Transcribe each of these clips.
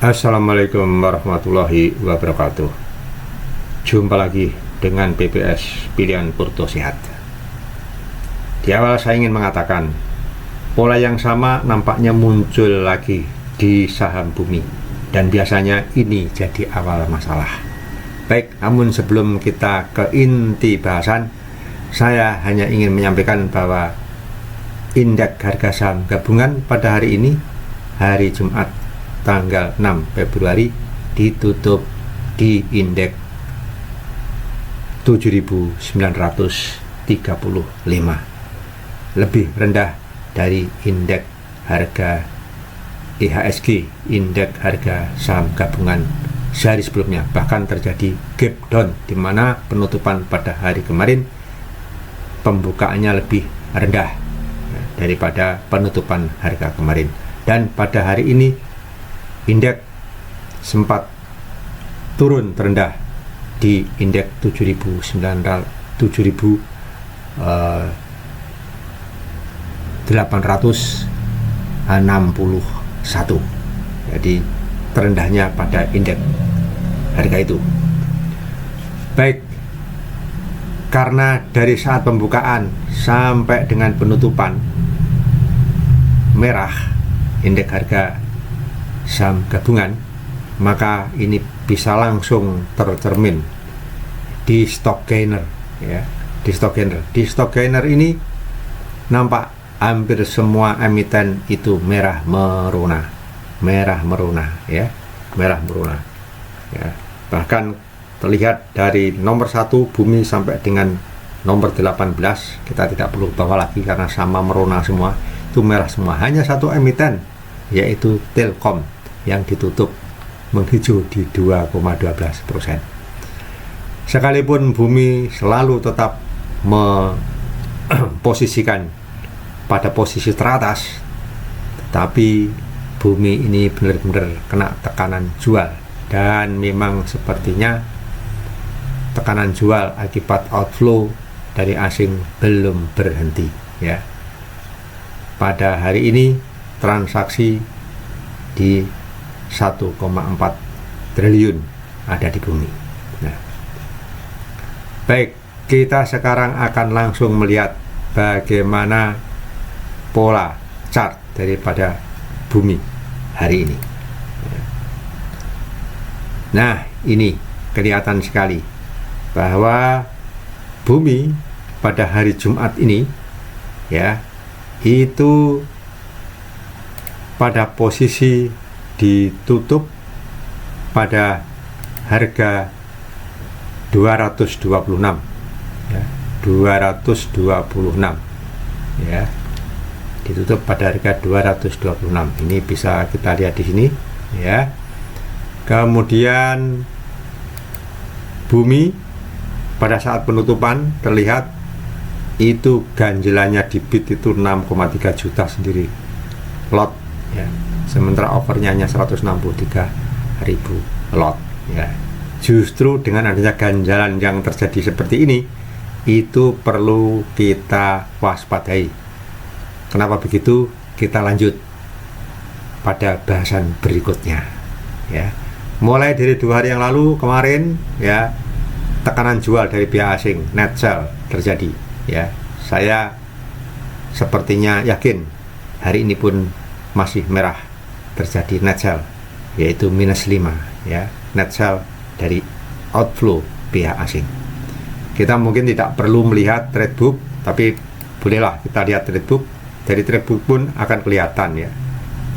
Assalamualaikum warahmatullahi wabarakatuh. Jumpa lagi dengan PPS Pilihan Purto Sehat. Di awal saya ingin mengatakan, pola yang sama nampaknya muncul lagi di saham bumi, dan biasanya ini jadi awal masalah. Baik, namun sebelum kita ke inti bahasan, saya hanya ingin menyampaikan bahwa indeks harga saham gabungan pada hari ini, hari Jumat tanggal 6 Februari, ditutup di indeks 7.935, lebih rendah dari indeks harga IHSG, indeks harga saham gabungan sehari sebelumnya. Bahkan terjadi gap down, di mana penutupan pada hari kemarin pembukaannya lebih rendah daripada penutupan harga kemarin. Dan pada hari ini indeks sempat turun terendah di indeks 7.861. Jadi terendahnya pada indeks harga itu. Baik, karena dari saat pembukaan sampai dengan penutupan merah indeks harga saham gabungan, maka ini bisa langsung tercermin di stock gainer, ya. Di stock gainer ini nampak hampir semua emiten itu merah merona, ya. Bahkan terlihat dari nomor 1 bumi sampai dengan nomor 18, kita tidak perlu bawa lagi karena sama merona semua, itu merah semua. Hanya satu emiten, yaitu Telkom, yang ditutup menghijau di 2,12%. Sekalipun bumi selalu tetap memposisikan pada posisi teratas, tetapi bumi ini benar-benar kena tekanan jual, dan memang sepertinya tekanan jual akibat outflow dari asing belum berhenti, ya. Pada hari ini transaksi di 1,4 triliun ada di bumi. Nah, baik, kita sekarang akan langsung melihat bagaimana pola chart daripada bumi hari ini. Nah, ini kelihatan sekali bahwa bumi pada hari Jumat ini, ya, itu pada posisi ditutup pada harga 226, ya, 226, ya, ditutup pada harga 226. Ini bisa kita lihat di sini, ya. Kemudian bumi pada saat penutupan terlihat itu ganjelannya di bid itu 6,3 juta sendiri lot, ya. Sementara overnya hanya 163.000 lot, ya. Justru dengan adanya ganjalan yang terjadi seperti ini, itu perlu kita waspadai. Kenapa begitu? Kita lanjut pada bahasan berikutnya, ya. Mulai dari 2 hari yang lalu kemarin, ya, tekanan jual dari pihak asing, net sell terjadi, ya. Saya sepertinya yakin hari ini pun masih merah, terjadi net sell, yaitu -5, ya, net sell dari outflow pihak asing. Kita mungkin tidak perlu melihat trade book, tapi bolehlah kita lihat trade book. Dari trade book pun akan kelihatan, ya,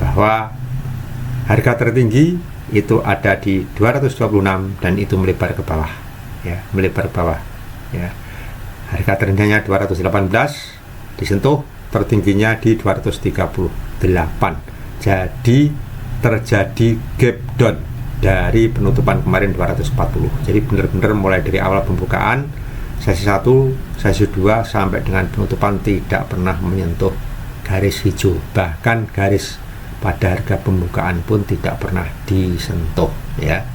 bahwa harga tertinggi itu ada di 226 dan itu melebar ke bawah, ya, ya. Harga terendahnya 218 disentuh, tertingginya di 238. Jadi terjadi gap down dari penutupan kemarin 240. Jadi benar-benar mulai dari awal pembukaan sesi 1, sesi 2 sampai dengan penutupan tidak pernah menyentuh garis hijau. Bahkan garis pada harga pembukaan pun tidak pernah disentuh, ya.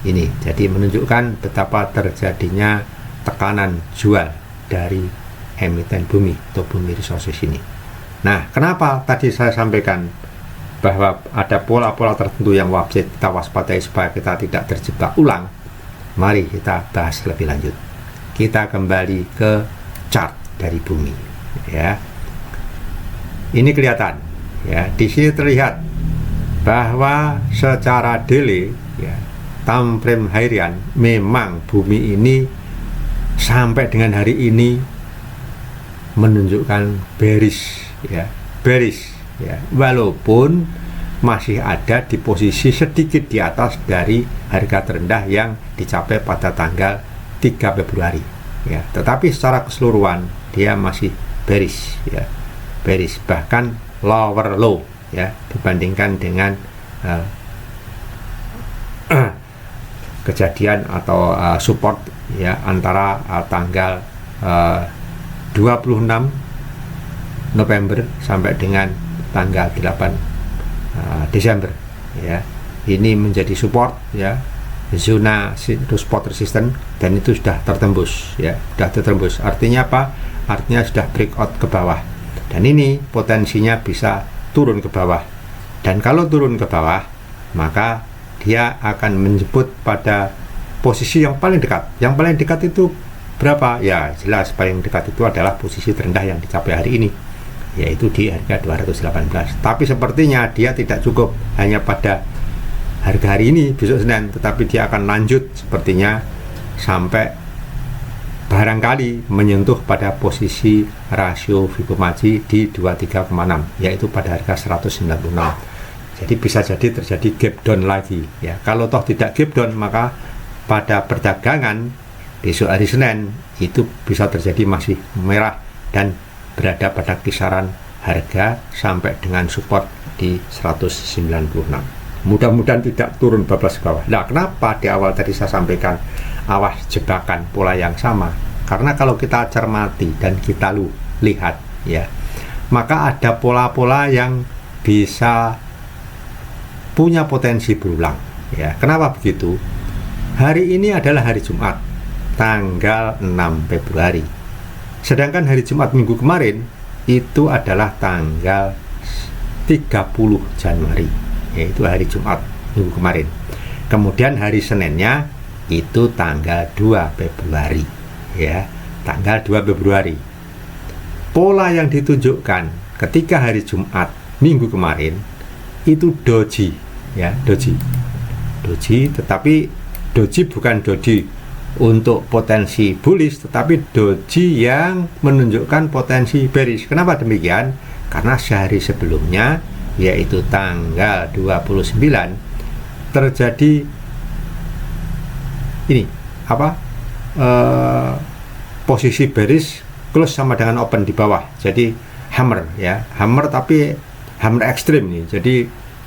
Ini jadi menunjukkan betapa terjadinya tekanan jual dari emiten bumi atau bumi resources ini. Nah, kenapa tadi saya sampaikan bahwa ada pola-pola tertentu yang wajib kita waspadai supaya kita tidak terjebak ulang, mari kita bahas lebih lanjut. Kita kembali ke chart dari bumi, ya. Ini kelihatan, ya. Di sini terlihat bahwa secara daily, ya, time frame harian, memang bumi ini sampai dengan hari ini menunjukkan bearish, ya, bearish, ya, walaupun masih ada di posisi sedikit di atas dari harga terendah yang dicapai pada tanggal 3 Februari, ya, tetapi secara keseluruhan dia masih bearish, ya, bearish, bahkan lower low, ya, dibandingkan dengan kejadian atau support, ya, antara tanggal 26 November sampai dengan tanggal 8 Desember, ya. Ini menjadi support, ya, zona support resisten, dan itu sudah tertembus, ya, sudah tertembus. Artinya apa? Artinya sudah breakout ke bawah, dan ini potensinya bisa turun ke bawah. Dan kalau turun ke bawah, maka dia akan menjemput pada posisi yang paling dekat. Yang paling dekat itu berapa? Ya, jelas paling dekat itu adalah posisi terendah yang dicapai hari ini, yaitu di harga 218. Tapi sepertinya dia tidak cukup hanya pada harga hari ini, besok Senin, tetapi dia akan lanjut sepertinya sampai barangkali menyentuh pada posisi rasio Fibonacci di 23,6, yaitu pada harga 196. Jadi bisa jadi terjadi gap down lagi, ya. Kalau toh tidak gap down, maka pada perdagangan besok hari Senin itu bisa terjadi masih merah dan berada pada kisaran harga sampai dengan support di 196. Mudah-mudahan tidak turun bablas ke bawah. Nah, kenapa di awal tadi saya sampaikan awas jebakan pola yang sama? Karena kalau kita cermati dan kita lihat, ya, maka ada pola-pola yang bisa punya potensi berulang, ya. Kenapa begitu? Hari ini adalah hari Jumat, tanggal 6 Februari. Sedangkan hari Jumat minggu kemarin itu adalah tanggal 30 Januari, yaitu hari Jumat minggu kemarin. Kemudian hari Seninnya itu tanggal 2 Februari, ya, tanggal 2 Februari. Pola yang ditunjukkan ketika hari Jumat minggu kemarin itu doji, ya, doji, tetapi doji bukan doji untuk potensi bullish, tetapi doji yang menunjukkan potensi bearish. Kenapa demikian? Karena sehari sebelumnya, yaitu tanggal 29, terjadi ini apa? Posisi bearish close sama dengan open di bawah. Jadi hammer, ya, hammer, tapi hammer ekstrim nih. Jadi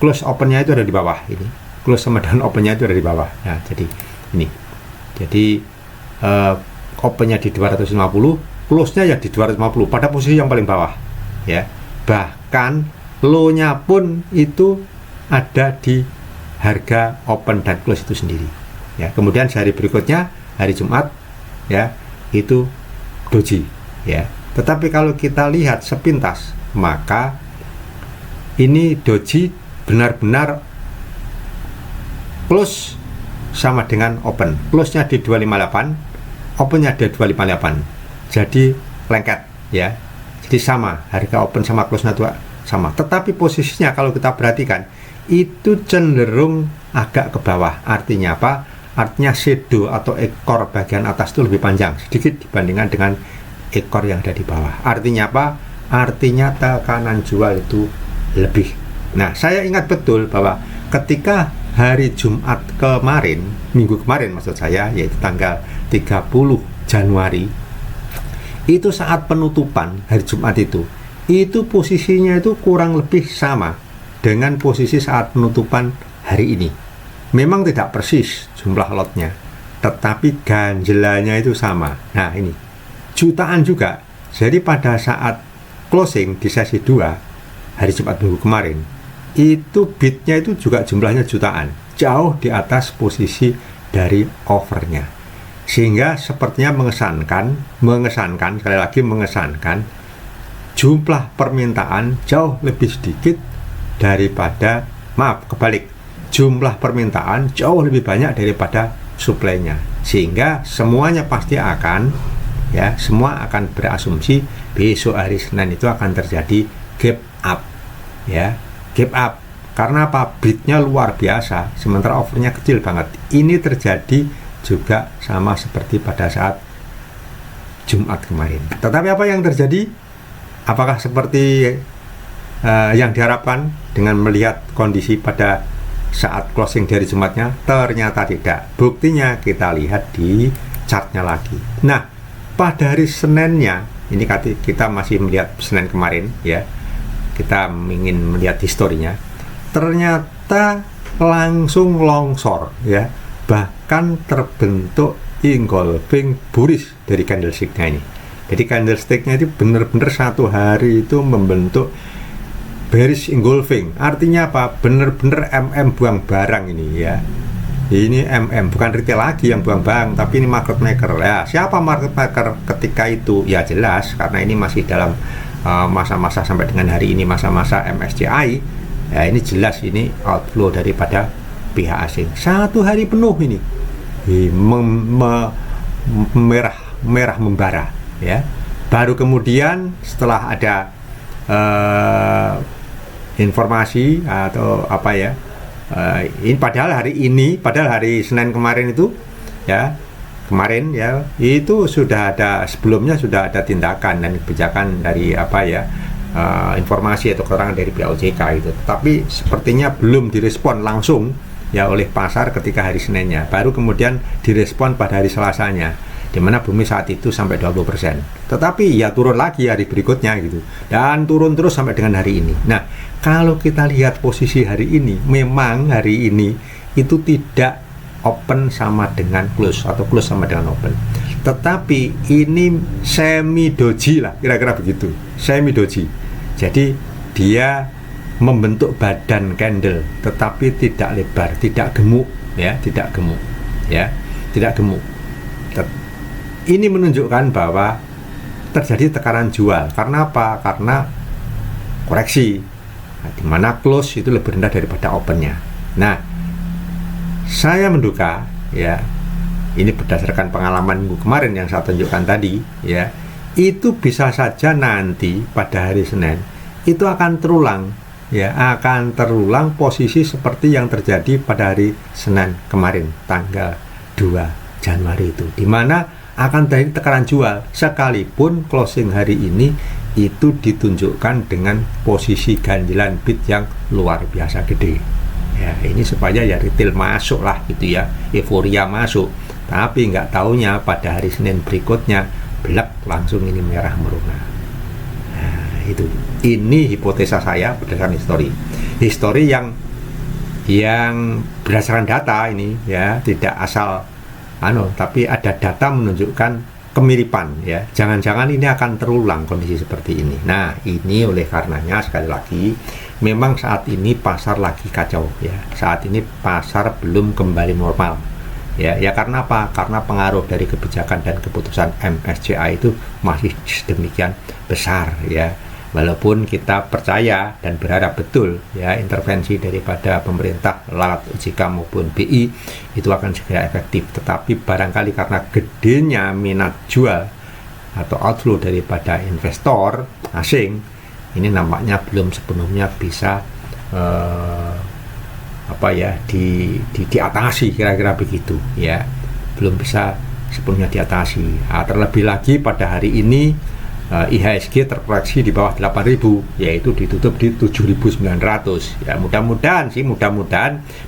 close opennya itu ada di bawah ini. Close sama dengan opennya itu ada di bawah. Nah, jadi ini. Jadi opennya di 250, close-nya ya di 250 pada posisi yang paling bawah, ya. Bahkan low-nya pun itu ada di harga open dan close itu sendiri, ya. Kemudian sehari berikutnya hari Jumat, ya, itu doji, ya. Tetapi kalau kita lihat sepintas, maka ini doji benar-benar close sama dengan open. Close-nya di 258, open-nya di 258. Jadi lengket, ya. Jadi sama, harga open sama close-nya itu sama. Tetapi posisinya kalau kita perhatikan itu cenderung agak ke bawah. Artinya apa? Artinya shadow atau ekor bagian atas itu lebih panjang sedikit dibandingkan dengan ekor yang ada di bawah. Artinya apa? Artinya tekanan jual itu lebih. Nah, saya ingat betul bahwa ketika hari Jumat kemarin, minggu kemarin maksud saya, yaitu tanggal 30 Januari, itu saat penutupan hari Jumat itu posisinya itu kurang lebih sama dengan posisi saat penutupan hari ini. Memang tidak persis jumlah lotnya, tetapi ganjelannya itu sama. Nah, ini jutaan juga. Jadi pada saat closing di sesi 2 hari Jumat minggu kemarin, itu bidnya itu juga jumlahnya jutaan, jauh di atas posisi dari overnya, sehingga sepertinya mengesankan jumlah permintaan jauh lebih sedikit daripada, maaf, kebalik, jumlah permintaan jauh lebih banyak daripada suplainya, sehingga semuanya pasti akan, ya, semua akan berasumsi besok hari Senin itu akan terjadi gap up, ya, gap up. Karena apa? Bidnya luar biasa, sementara offernya kecil banget. Ini terjadi juga sama seperti pada saat Jumat kemarin. Tetapi apa yang terjadi? Apakah seperti yang diharapkan dengan melihat kondisi pada saat closing dari Jumatnya? Ternyata tidak. Buktinya kita lihat di chartnya lagi. Nah, pada hari Seninnya, ini kita masih melihat Senin kemarin, ya, kita ingin melihat historinya. Ternyata langsung longsor, ya, bahkan terbentuk engulfing bullish dari candlesticknya ini. Jadi candlesticknya itu benar-benar satu hari itu membentuk bearish engulfing. Artinya apa? Benar-benar MM buang barang ini, ya. Ini MM, bukan retail lagi yang buang barang, tapi ini market maker. Ya, siapa market maker ketika itu? Ya jelas, karena ini masih dalam masa-masa sampai dengan hari ini, masa-masa MSCI. Ya, ini jelas ini outflow daripada pihak asing. Satu hari penuh ini merah membara, ya. Baru kemudian setelah ada informasi atau apa, ya, ini padahal hari Senin kemarin itu, ya, kemarin, ya, itu sudah ada, sebelumnya sudah ada tindakan dan kebijakan dari apa, ya, informasi atau keterangan dari pihak OJK itu, tapi sepertinya belum direspon langsung, ya, oleh pasar ketika hari Seninnya. Baru kemudian direspon pada hari Selasanya, di mana bumi saat itu sampai 20%. Tetapi ya turun lagi hari berikutnya gitu, dan turun terus sampai dengan hari ini. Nah, kalau kita lihat posisi hari ini, memang hari ini itu tidak open sama dengan close atau close sama dengan open, tetapi ini semi doji lah, kira-kira begitu, semi doji. Jadi dia membentuk badan candle, tetapi tidak lebar, tidak gemuk, ya, tidak gemuk, ya, tidak gemuk. Ini menunjukkan bahwa terjadi tekanan jual. Karena apa? Karena koreksi, di mana close itu lebih rendah daripada opennya. Nah, saya menduga, ya, ini berdasarkan pengalaman minggu kemarin yang saya tunjukkan tadi, ya, itu bisa saja nanti pada hari Senin itu akan terulang, ya, akan terulang posisi seperti yang terjadi pada hari Senin kemarin tanggal 2 Januari itu, di mana akan terjadi tekanan jual sekalipun closing hari ini itu ditunjukkan dengan posisi ganjilan bid yang luar biasa gede. Ya, ini supaya ya retail masuk lah gitu, ya, euforia masuk. Tapi nggak taunya pada hari Senin berikutnya belak langsung ini merah merona. Nah, itu. Ini hipotesa saya berdasarkan histori yang berdasarkan data ini, ya, tidak asal tapi ada data menunjukkan kemiripan, ya. Jangan-jangan ini akan terulang kondisi seperti ini. Nah, ini oleh karenanya sekali lagi memang saat ini pasar lagi kacau, ya. Saat ini pasar belum kembali normal. Ya, karena apa? Karena pengaruh dari kebijakan dan keputusan MSCI itu masih sedemikian besar, ya. Walaupun kita percaya dan berharap betul, ya, intervensi daripada pemerintah lewat OJK maupun BI itu akan segera efektif. Tetapi barangkali karena gedenya minat jual atau outflow daripada investor asing, ini nampaknya belum sepenuhnya bisa diatasi, kira-kira begitu, ya, belum bisa sepenuhnya diatasi. Terlebih lagi pada hari ini IHSG terkoreksi di bawah 8.000, yaitu ditutup di 7.900. Ya, mudah-mudahan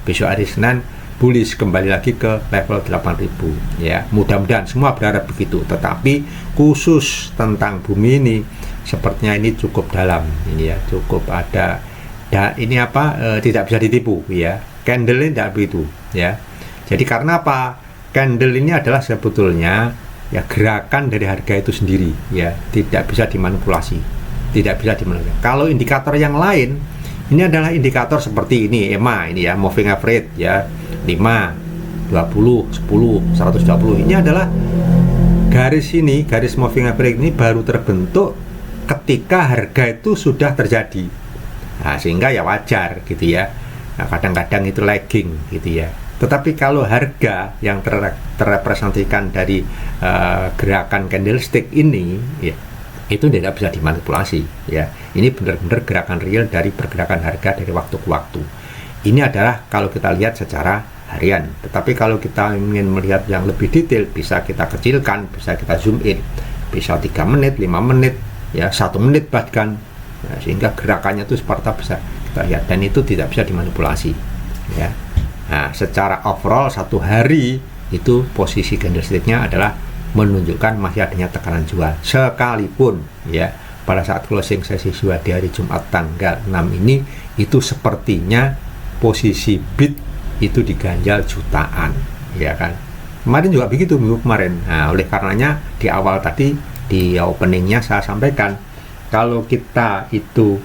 besok hari Senin bullish kembali lagi ke level 8.000, ya. Mudah-mudahan, semua berharap begitu. Tetapi khusus tentang bumi ini sepertinya ini cukup dalam, ini, ya, cukup ada tidak bisa ditipu, ya. Candle ini tidak begitu, ya. Jadi karena apa? Candle ini adalah sebetulnya, ya, gerakan dari harga itu sendiri, ya, tidak bisa dimanipulasi. Kalau indikator yang lain, ini adalah indikator seperti ini, EMA ini, ya, moving average, ya, 5, 20, 10, 120. Ini adalah garis moving average ini baru terbentuk ketika harga itu sudah terjadi. Nah, sehingga ya wajar gitu ya. Nah, kadang-kadang itu lagging gitu ya. Tetapi kalau harga yang terrepresentasikan dari gerakan candlestick ini ya, itu tidak bisa dimanipulasi ya. Ini benar-benar gerakan real dari pergerakan harga dari waktu ke waktu. Ini adalah kalau kita lihat secara harian. Tetapi kalau kita ingin melihat yang lebih detail, bisa kita kecilkan, bisa kita zoom in, bisa 3 menit, 5 menit, ya 1 menit bahkan, ya, sehingga gerakannya itu seperti bisa kita lihat, dan itu tidak bisa dimanipulasi ya. Nah, secara overall satu hari itu posisi candlesticknya adalah menunjukkan masih adanya tekanan jual, sekalipun ya pada saat closing sesi jual di hari Jumat tanggal 6 ini itu sepertinya posisi bid itu diganjal jutaan, ya kan. Kemarin juga begitu minggu kemarin. Nah, oleh karenanya di awal tadi di openingnya saya sampaikan kalau kita itu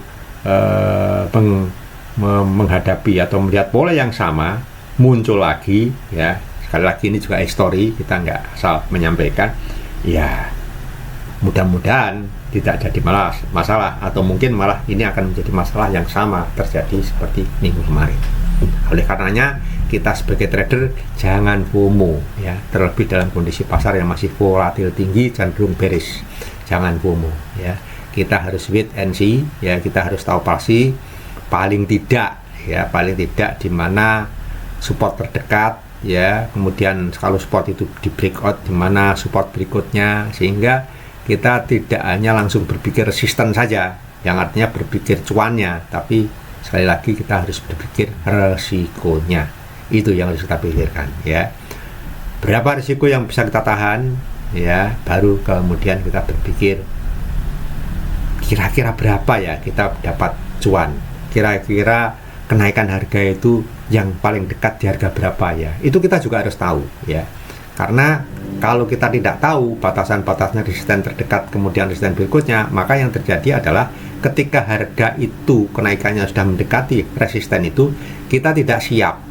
menghadapi atau melihat pola yang sama muncul lagi ya, sekali lagi ini juga history, kita nggak asal menyampaikan ya, mudah-mudahan tidak jadi masalah atau mungkin malah ini akan menjadi masalah yang sama terjadi seperti minggu kemarin. Oleh karenanya kita sebagai trader jangan FOMO ya, terlebih dalam kondisi pasar yang masih volatil tinggi cenderung bearish, jangan FOMO ya. Kita harus wait and see ya, kita harus tahu pasti paling tidak di mana support terdekat ya, kemudian kalau support itu di breakout di mana support berikutnya, sehingga kita tidak hanya langsung berpikir resisten saja yang artinya berpikir cuannya, tapi sekali lagi kita harus berpikir resikonya. Itu yang harus kita pikirkan ya, berapa risiko yang bisa kita tahan ya, baru kemudian kita berpikir kira-kira berapa ya kita dapat cuan, kira-kira kenaikan harga itu yang paling dekat di harga berapa ya, itu kita juga harus tahu ya. Karena kalau kita tidak tahu batasan-batasnya resisten terdekat kemudian resisten berikutnya, maka yang terjadi adalah ketika harga itu kenaikannya sudah mendekati resisten itu, kita tidak siap.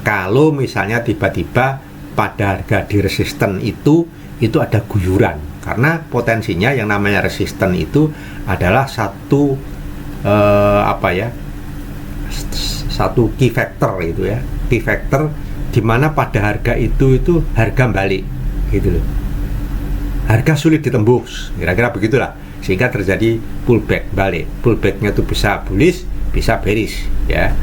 Kalau misalnya tiba-tiba pada harga di resisten itu ada guyuran, karena potensinya yang namanya resisten itu adalah satu satu key factor itu ya, key factor di mana pada harga itu harga balik gitu loh, harga sulit ditembus, kira-kira begitulah, sehingga terjadi pullback balik. Pullbacknya itu bisa bullish bisa bearish ya,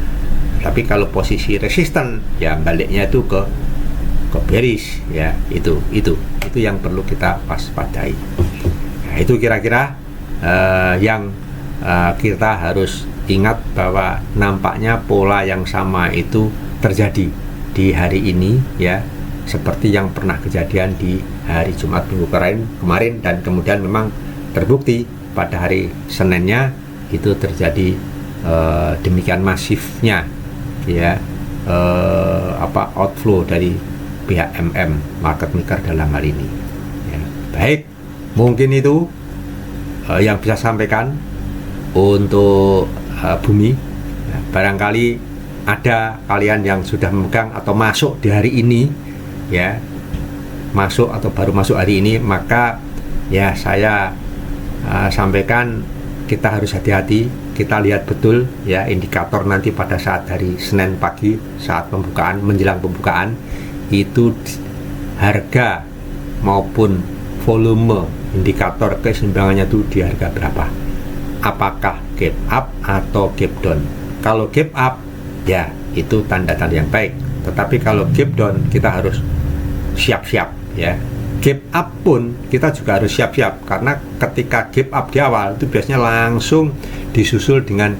tapi kalau posisi resisten ya baliknya itu ke bearish ya, itu yang perlu kita waspadai. Nah, itu kira-kira yang kita harus ingat, bahwa nampaknya pola yang sama itu terjadi di hari ini ya, seperti yang pernah kejadian di hari Jumat minggu kemarin, dan kemudian memang terbukti pada hari Seninnya itu terjadi demikian masifnya ya, outflow dari pihak market maker dalam hal ini ya. Baik, mungkin itu yang bisa sampaikan untuk bumi ya. Barangkali ada kalian yang sudah memegang atau masuk di hari ini ya, masuk atau baru masuk hari ini, maka ya saya sampaikan kita harus hati-hati, kita lihat betul ya indikator nanti pada saat hari Senin pagi saat pembukaan, menjelang pembukaan itu harga maupun volume indikator keseimbangannya itu di harga berapa, apakah gap up atau gap down. Kalau gap up ya itu tanda-tanda yang baik, tetapi kalau gap down kita harus siap-siap ya. Gap up pun kita juga harus siap-siap, karena ketika gap up di awal itu biasanya langsung disusul dengan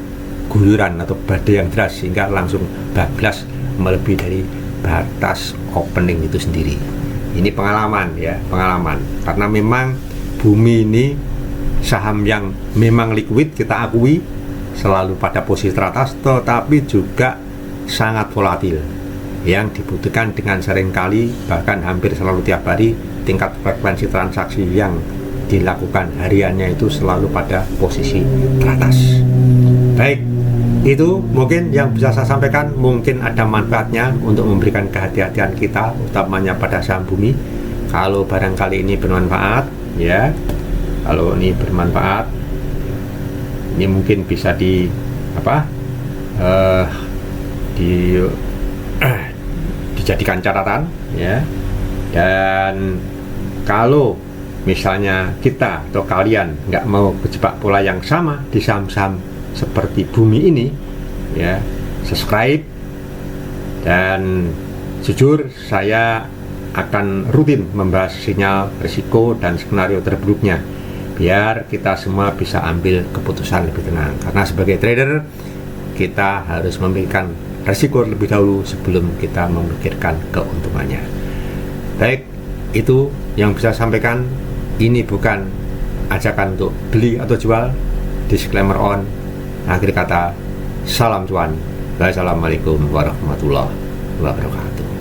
guyuran atau badai yang deras, sehingga langsung bablas melebihi dari batas opening itu sendiri. Ini pengalaman ya, pengalaman, karena memang bumi ini saham yang memang liquid, kita akui selalu pada posisi teratas, tetapi juga sangat volatil, yang dibutuhkan dengan seringkali bahkan hampir selalu tiap hari tingkat frekuensi transaksi yang dilakukan hariannya itu selalu pada posisi teratas. Baik, itu mungkin yang bisa saya sampaikan, mungkin ada manfaatnya untuk memberikan kehati-hatian kita, utamanya pada saham bumi. Kalau barangkali ini bermanfaat ya, kalau ini bermanfaat, ini mungkin bisa di eh, di dijadikan catatan ya. Dan kalau misalnya kita atau kalian nggak mau kejebak pola yang sama di saham-saham seperti bumi ini ya, subscribe. Dan jujur saya akan rutin membahas sinyal risiko dan skenario terburuknya biar kita semua bisa ambil keputusan lebih tenang, karena sebagai trader kita harus memikirkan risiko lebih dahulu sebelum kita memikirkan keuntungannya. Baik, itu yang bisa saya sampaikan. Ini bukan ajakan untuk beli atau jual. Disclaimer on. Akhir kata, salam cuan. Wassalamualaikum warahmatullahi wabarakatuh.